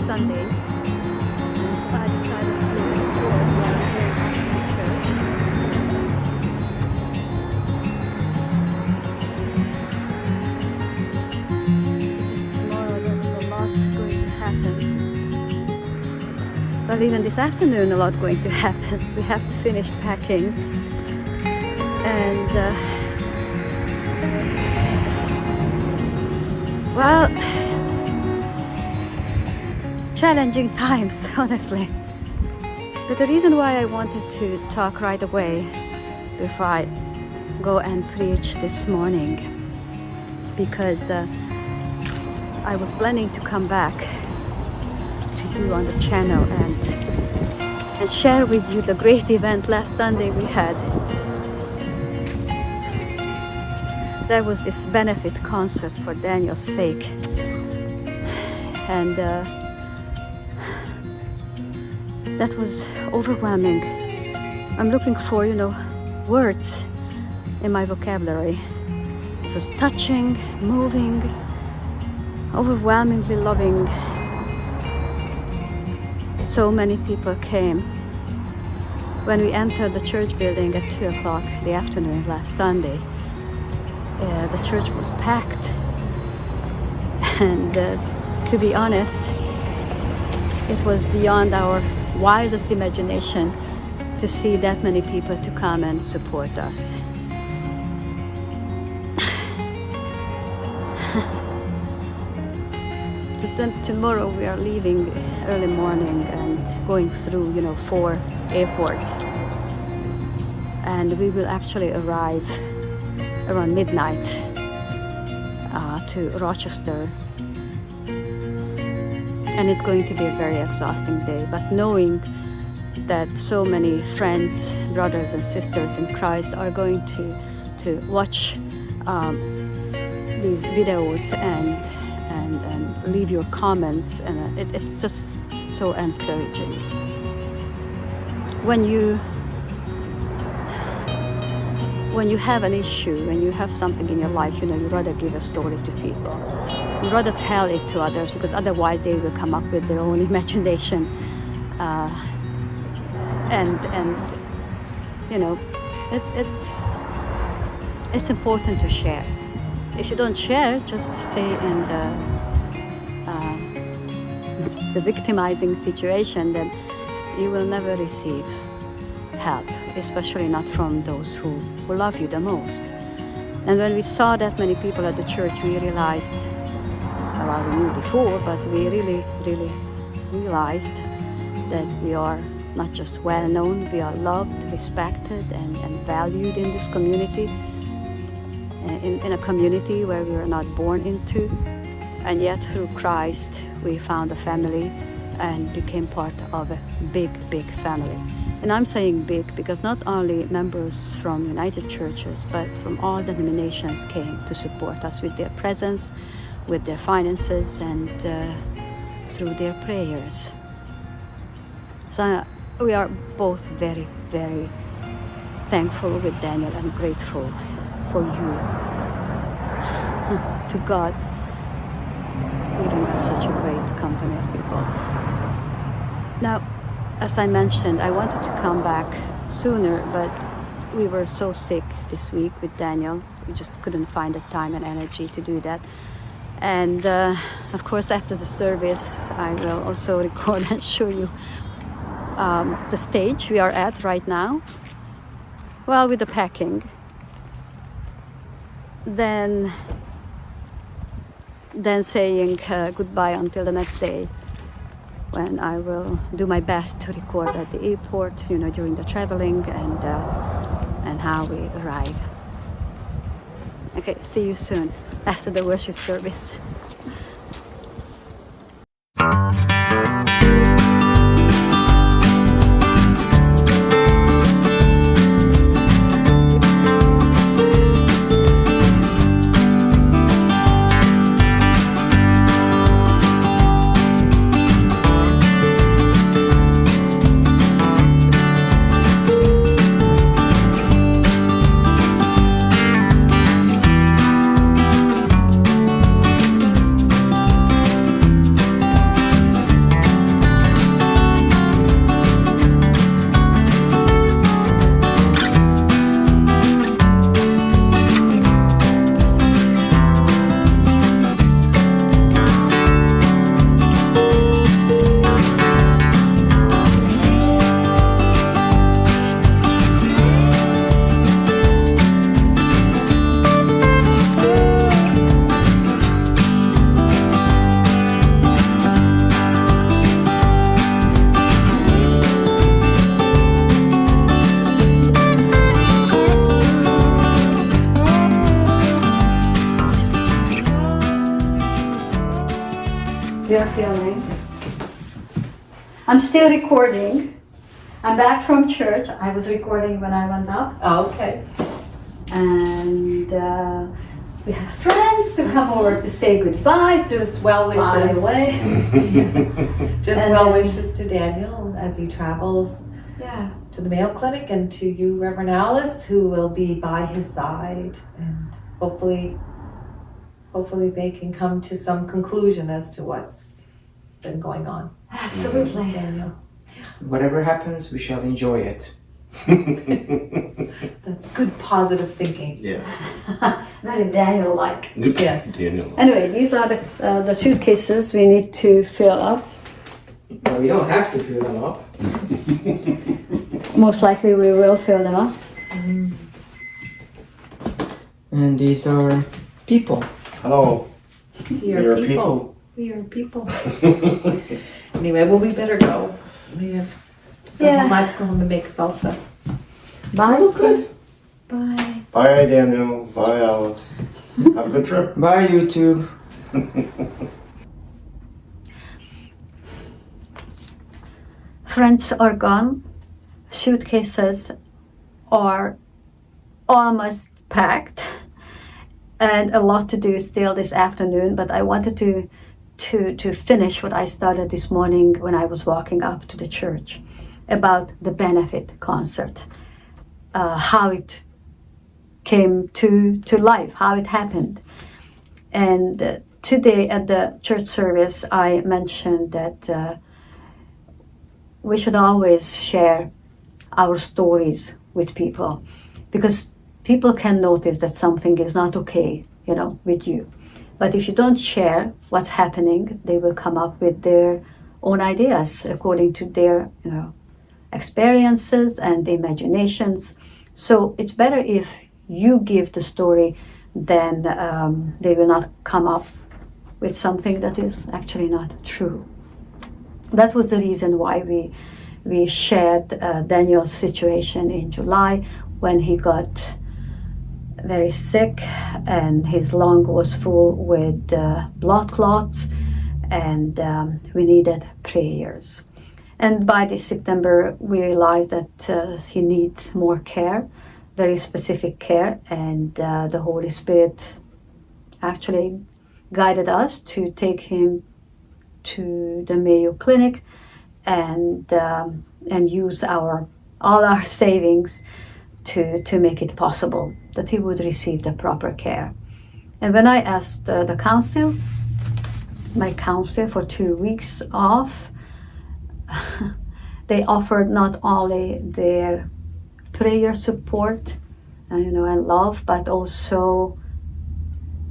Sunday, and I decided to record while here at church. Because tomorrow there is a lot going to happen. But even this afternoon a lot going to happen. We have to finish packing, and well, challenging times, honestly. But the reason why I wanted to talk right away before I go and preach this morning, because I was planning to come back to you on the channel and share with you the great event last Sunday we had. There was this benefit concert for Daniel's sake, and that was overwhelming. I'm looking for, words in my vocabulary. It was touching, moving, overwhelmingly loving. So many people came. When we entered the church building at 2 o'clock in the afternoon last Sunday, the church was packed, and to be honest, it was beyond our wildest imagination to see that many people to come and support us. Tomorrow we are leaving early morning and going through 4 airports, and we will actually arrive around midnight to Rochester, and it's going to be a very exhausting day. But knowing that so many friends, brothers and sisters in Christ are going to watch these videos and leave your comments, and it's just so encouraging. When you have an issue, when you have something in your life, you rather give a story to people. You rather tell it to others, because otherwise they will come up with their own imagination. It's important to share. If you don't share, just stay in the victimizing situation, then you will never receive help, especially not from those who love you the most. And when we saw that many people at the church, we realized, well, we knew before, but we really, really realized that we are not just well known, we are loved, respected, and valued in this community, in a community where we were not born into. And yet through Christ we found a family and became part of a big, big family. And I'm saying big because not only members from United Churches, but from all denominations came to support us with their presence, with their finances, and through their prayers. So we are both very, very thankful with Daniel and grateful for you, to God, giving us such a great company of people. Now, as I mentioned, I wanted to come back sooner, but we were so sick this week with Daniel. We just couldn't find the time and energy to do that. And of course, after the service, I will also record and show you the stage we are at right now. Well, with the packing. Then saying goodbye until the next day, when I will do my best to record at the airport, during the traveling and how we arrive. Okay, see you soon after the worship service. We are filming. I'm still recording. I'm back from church. I was recording when I went up. Oh, okay. And we have friends to come over to say goodbye to. Just well wishes. Away. Yes. Just And well then- wishes to Daniel as he travels Yeah. to the Mayo Clinic, and to you, Reverend Alice, who will be by his side, and hopefully they can come to some conclusion as to what's been going on. Absolutely. Daniel. Whatever happens, we shall enjoy it. That's good positive thinking. Yeah. Very Daniel-like. Yes. Daniel. Anyway, these are the suitcases we need to fill up. Well, we don't have to fill them up. Most likely we will fill them up. And these are people. Hello. We are people. We are people. Anyway, well, we better go. We have to go Yeah. home. I have to go home and make salsa. Bye. Okay. Bye. Bye, Daniel. Bye, Alice. Have a good trip. Bye, YouTube. Friends are gone. Suitcases are almost packed, and a lot to do still this afternoon. But I wanted to finish what I started this morning when I was walking up to the church about the benefit concert, how it came to life, how it happened. And today at the church service, I mentioned that we should always share our stories with people, because people can notice that something is not okay, with you. But if you don't share what's happening, they will come up with their own ideas according to their, experiences and imaginations. So it's better if you give the story, then they will not come up with something that is actually not true. That was the reason why we shared Daniel's situation in July, when he got very sick and his lung was full with blood clots, and we needed prayers. And by this September, we realized that he needs more care, very specific care, and the Holy Spirit actually guided us to take him to the Mayo Clinic and use all our savings to make it possible that he would receive the proper care. And when I asked my counsel for 2 weeks off, they offered not only their prayer support and love, but also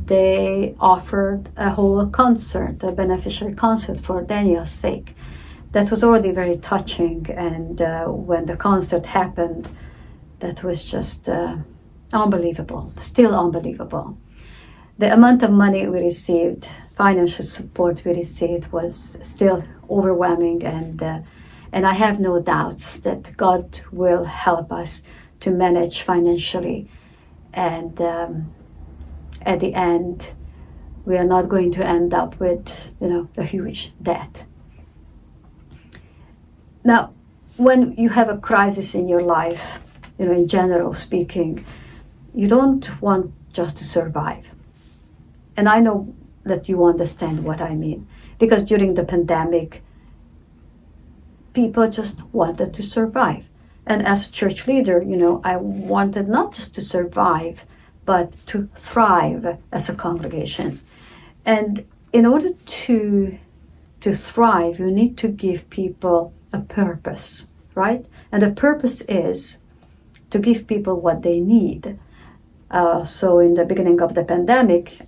they offered a whole concert, a beneficiary concert for Daniel's sake. That was already very touching, and when the concert happened, that was just unbelievable, still unbelievable. The amount of money we received, financial support we received, was still overwhelming, and I have no doubts that God will help us to manage financially, and at the end, we are not going to end up with a huge debt. Now, when you have a crisis in your life, in general speaking, you don't want just to survive. And I know that you understand what I mean, because during the pandemic, people just wanted to survive. And as a church leader, I wanted not just to survive, but to thrive as a congregation. And in order to thrive, you need to give people a purpose, right? And the purpose is to give people what they need. So in the beginning of the pandemic,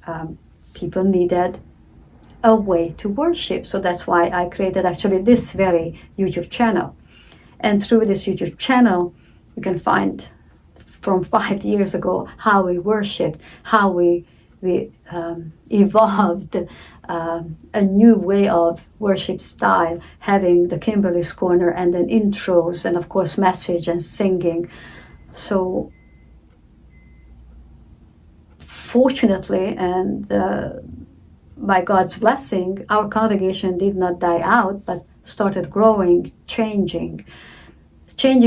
people needed a way to worship. So that's why I created actually this very YouTube channel. And through this YouTube channel, you can find from 5 years ago how we worshipped, how we evolved a new way of worship style, having the Kimberly's Corner and then intros and of course message and singing. So fortunately, and by God's blessing, our congregation did not die out, but started growing, changing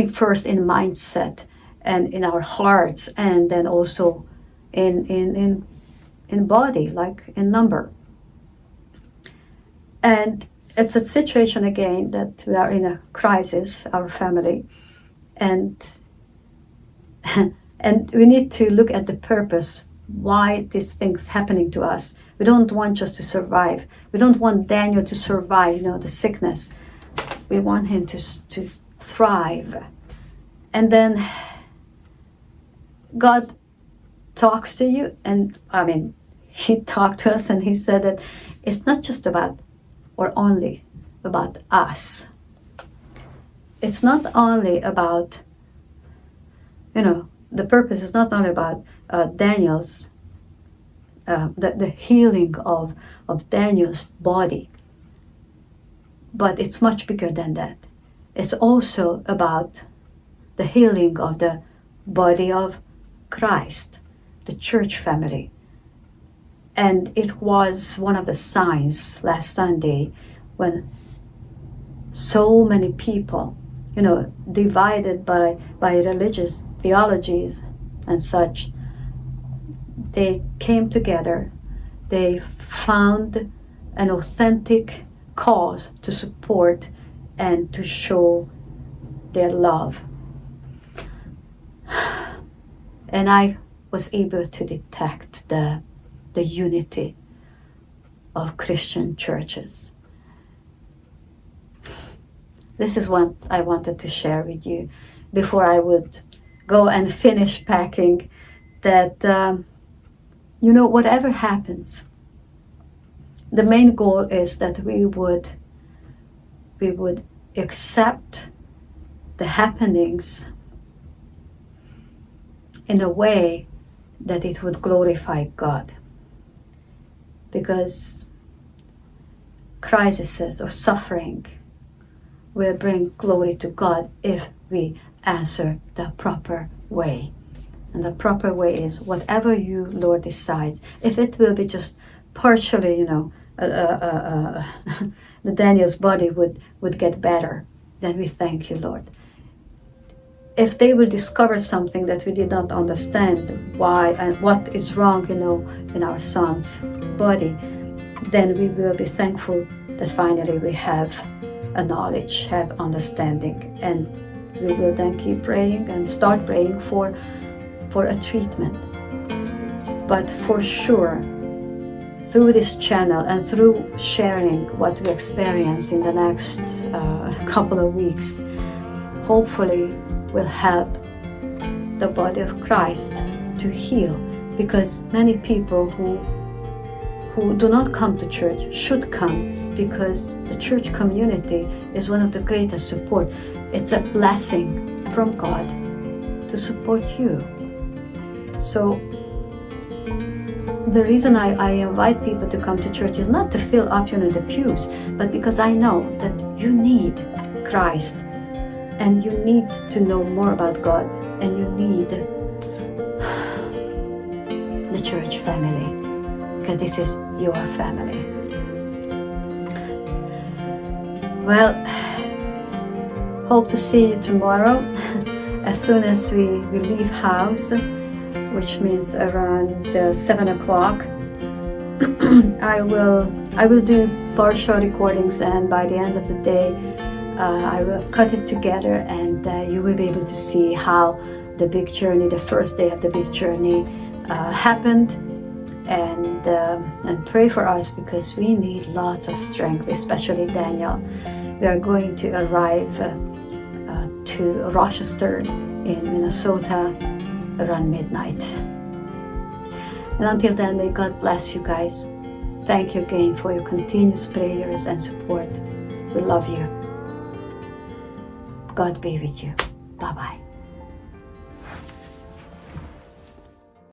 first in mindset and in our hearts, and then also in body, like in number. And it's a situation again that we are in a crisis, our family, and and we need to look at the purpose, why these things happening to us. We don't want just to survive. We don't want Daniel to survive, the sickness. We want him to thrive. And then God talks to you, and he talked to us, and he said that it's not just about or only about us. It's not only about, the purpose is not only about Daniel's, the healing of Daniel's body, but it's much bigger than that. It's also about the healing of the body of Christ, the church family. And it was one of the signs last Sunday when so many people, divided by religious theologies and such, they came together, they found an authentic cause to support and to show their love. And I was able to detect the unity of Christian churches. This is what I wanted to share with you before I would go and finish packing, that whatever happens, the main goal is that we would accept the happenings in a way that it would glorify God. Because crises or suffering will bring glory to God if we answer the proper way. And the proper way is whatever you, Lord, decides. If it will be just partially, the Daniel's body would get better, then we thank you, Lord. If they will discover something that we did not understand, why and what is wrong, in our son's body, then we will be thankful that finally we have a knowledge, have understanding, and we will then keep praying and start praying for a treatment. But for sure, through this channel and through sharing what we experience in the next couple of weeks, hopefully will help the body of Christ to heal, because many people who do not come to church should come, because the church community is one of the greatest support. It's a blessing from God to support you. So the reason I invite people to come to church is not to fill up the pews, but because I know that you need Christ, and you need to know more about God, and you need the church family, because this is your family. Well, hope to see you tomorrow as soon as we leave house, which means around 7 o'clock. I will do partial recordings, and by the end of the day I will cut it together, and you will be able to see how the big journey, the first day of the big journey happened, and pray for us, because we need lots of strength, especially Daniel. We are going to arrive to Rochester in Minnesota around midnight. And until then, may God bless you guys. Thank you again for your continuous prayers and support. We love you. God be with you. Bye-bye.